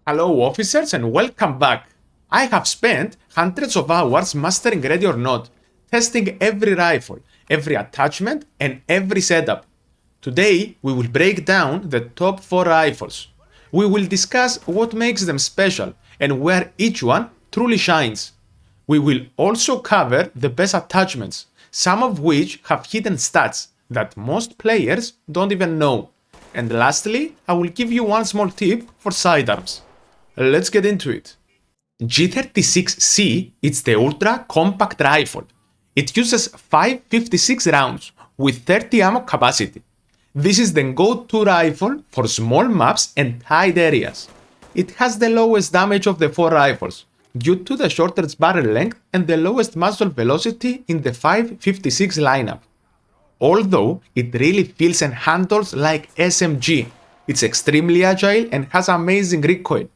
Hello officers and welcome back. I have spent hundreds of hours mastering Ready or Not, testing every rifle, every attachment and every setup. Today we will break down the top 4 rifles. We will discuss what makes them special and where each one truly shines. We will also cover the best attachments, some of which have hidden stats that most players don't even know. And lastly, I will give you one small tip for sidearms. Let's get into it. G36C is the ultra compact rifle. It uses 556 rounds with 30 ammo capacity. This is the go-to rifle for small maps and tight areas. It has the lowest damage of the 4 rifles due to the shortest barrel length and the lowest muzzle velocity in the 556 lineup. Although it really feels and handles like SMG, it's extremely agile and has amazing recoil.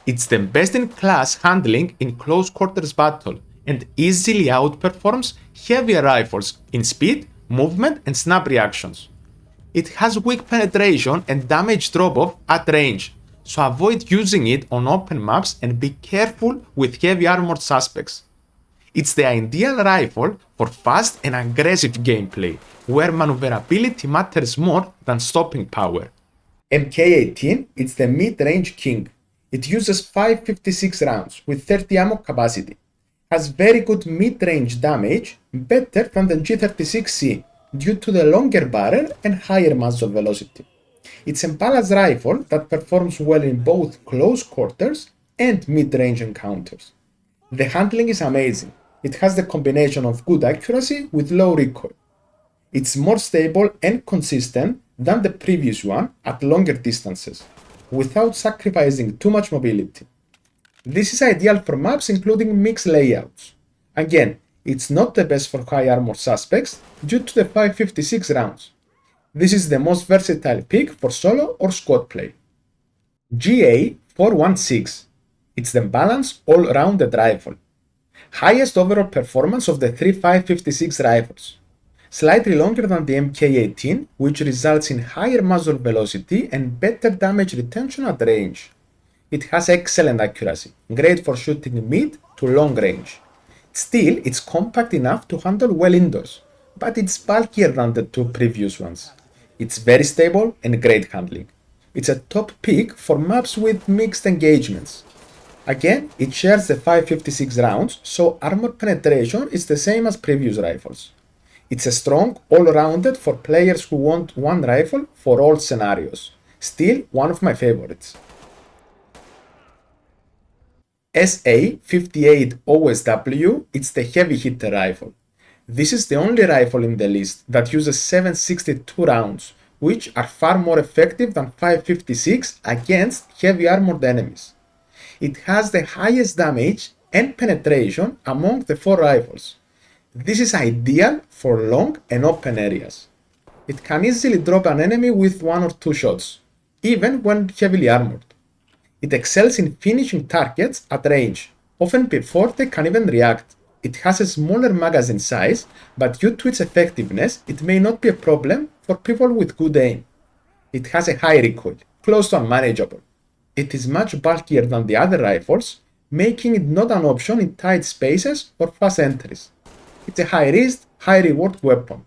It's the best in class handling in close quarters battle and easily outperforms heavier rifles in speed, movement and snap reactions. It has weak penetration and damage drop-off at range, so avoid using it on open maps and be careful with heavy armored suspects. It's the ideal rifle for fast and aggressive gameplay, where maneuverability matters more than stopping power. MK18 is the mid-range king. It uses 556 rounds with 30 ammo capacity, has very good mid-range damage, better than the G36C due to the longer barrel and higher muzzle velocity. It's a balanced rifle that performs well in both close quarters and mid-range encounters. The handling is amazing. It has the combination of good accuracy with low recoil. It's more stable and consistent than the previous one at longer distances, without sacrificing too much mobility. This is ideal for maps including mixed layouts. Again, it's not the best for high armor suspects due to the 556 rounds. This is the most versatile pick for solo or squad play. GA416. It's the balanced all-rounded rifle. Highest overall performance of the 3 556 rifles. Slightly longer than the MK18, which results in higher muzzle velocity and better damage retention at range. It has excellent accuracy, great for shooting mid to long range. Still, it's compact enough to handle well indoors, but it's bulkier than the 2 previous ones. It's very stable and great handling. It's a top pick for maps with mixed engagements. Again, it shares the 556 rounds, so armor penetration is the same as previous rifles. It's a strong all-rounded for players who want one rifle for all scenarios. Still one of my favorites. SA58 OSW, it's the heavy hitter rifle. This is the only rifle in the list that uses 762 rounds, which are far more effective than 556 against heavy armored enemies. It has the highest damage and penetration among the 4 rifles. This is ideal for long and open areas. It can easily drop an enemy with 1 or 2 shots, even when heavily armored. It excels in finishing targets at range, often before they can even react. It has a smaller magazine size, but due to its effectiveness, it may not be a problem for people with good aim. It has a high recoil, close to unmanageable. It is much bulkier than the other rifles, making it not an option in tight spaces or fast entries. It's a high-risk, high-reward weapon.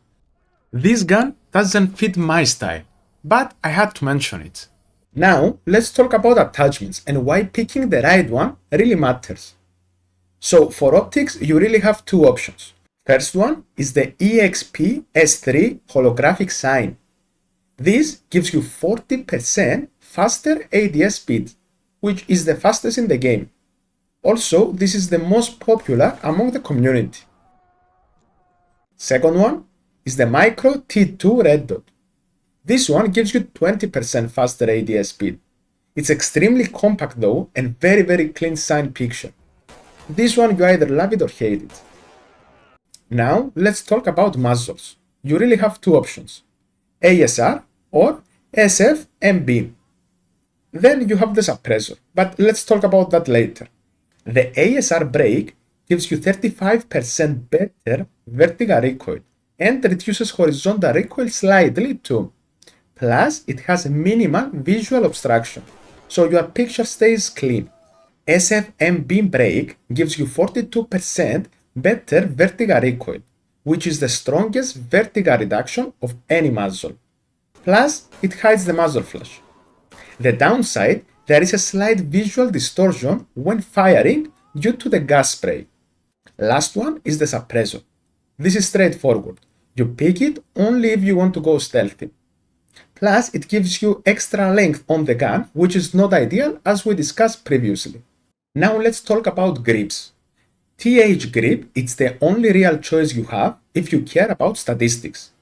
This gun doesn't fit my style, but I had to mention it. Now, let's talk about attachments and why picking the right one really matters. So, for optics, you really have 2 options. First one is the EXP S3 holographic sign. This gives you 40% faster ADS speed, which is the fastest in the game. Also, this is the most popular among the community. Second one is the Micro T2 red dot. This one gives you 20% faster ADS speed. It's extremely compact though and very clean sign picture. This one you either love it or hate it. Now let's talk about muzzles. You really have 2 options, ASR or SFMB. Then you have the suppressor, but let's talk about that later. The ASR brake gives you 35% better vertical recoil and reduces horizontal recoil slightly too. Plus, it has minimal visual obstruction. so your picture stays clean. SFM beam brake gives you 42% better vertical recoil, which is the strongest vertical reduction of any muzzle. Plus, it hides the muzzle flash. The downside, there is a slight visual distortion when firing due to the gas spray. Last one is the suppressor. This is straightforward. You pick it only if you want to go stealthy. Plus, it gives you extra length on the gun, which is not ideal as we discussed previously. Now let's talk about grips. TH grip is the only real choice you have if you care about statistics.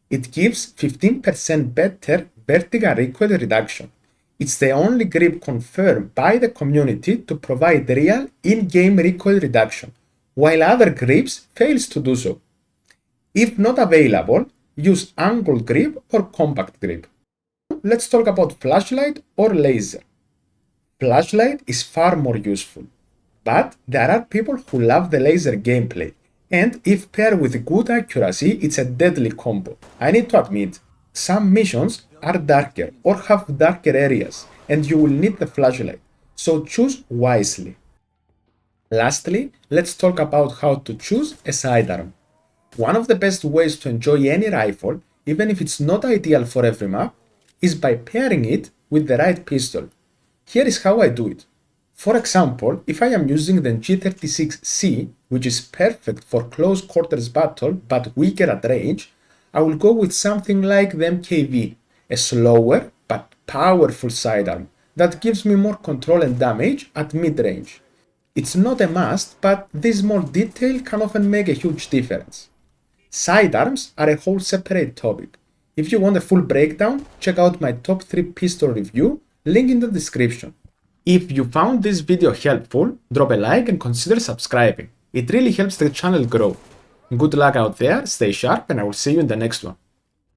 It gives 15% better vertical recoil reduction. It's the only grip confirmed by the community to provide real in-game recoil reduction, while other grips fails to do so. If not available, use angle grip or compact grip. Let's talk about flashlight or laser. Flashlight is far more useful, but there are people who love the laser gameplay, and if paired with good accuracy, it's a deadly combo. I need to admit, some missions are darker or have darker areas, and you will need the flashlight, so choose wisely. Lastly, let's talk about how to choose a sidearm. One of the best ways to enjoy any rifle, even if it's not ideal for every map, is by pairing it with the right pistol. Here is how I do it. For example, if I am using the G36C, which is perfect for close quarters battle but weaker at range, I will go with something like the MKV, a slower but powerful sidearm that gives me more control and damage at mid-range. It's not a must, but this small detail can often make a huge difference. Sidearms are a whole separate topic. If you want a full breakdown, check out my top 3 pistol review, link in the description. If you found this video helpful, drop a like and consider subscribing. It really helps the channel grow. Good luck out there, stay sharp, and I will see you in the next one.